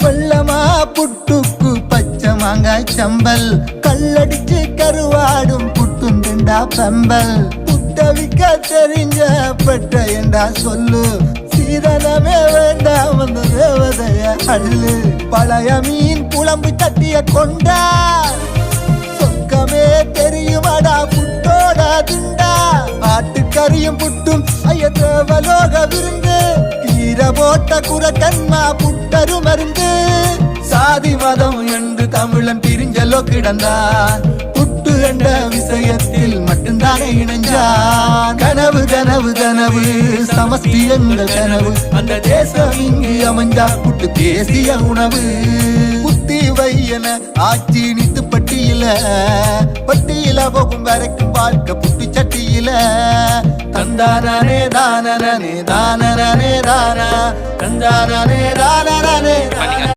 வெள்ளமா புட்டுக்கு பச்சை மாங்காய் சம்பல் கல்லடிச்சு கருவாடும் புட்டுண்டா பம்பல் புட்டவிக்க தெரிஞ்ச பெட்ட என்றா சொல்லு சீதனமே வேண்டாம் வந்த தேவதைய அள்ளு பழைய மீன் குழம்பு தட்டிய கொண்டா சொக்கமே தெரியுமாடா புட்டோட துண்டா ஆட்டுக்கறியும் புட்டும் ஐய தேவலோக விருந்து கீரை போட்ட குற கண்மா புட்டரு மருந்து சாதி மதம் என்று தமிழன் பிரிஞ்சலோ கிடந்தான் புட்டு என்ற விஷயத்தில் மட்டும்தானே இணைஞ்சான் கனவு கனவு கனவு சமஸ்தி எங்கள் கனவு அந்த தேசம் இங்கு அமைஞ்சா புட்டு தேசிய உணவு புத்தி வையன ஆட்சி நித்து பட்டியில போகும் வரைக்கும் வாழ்க்கை புட்டு சட்டியில தந்தானே தானே தானே தானா தந்தானே தானே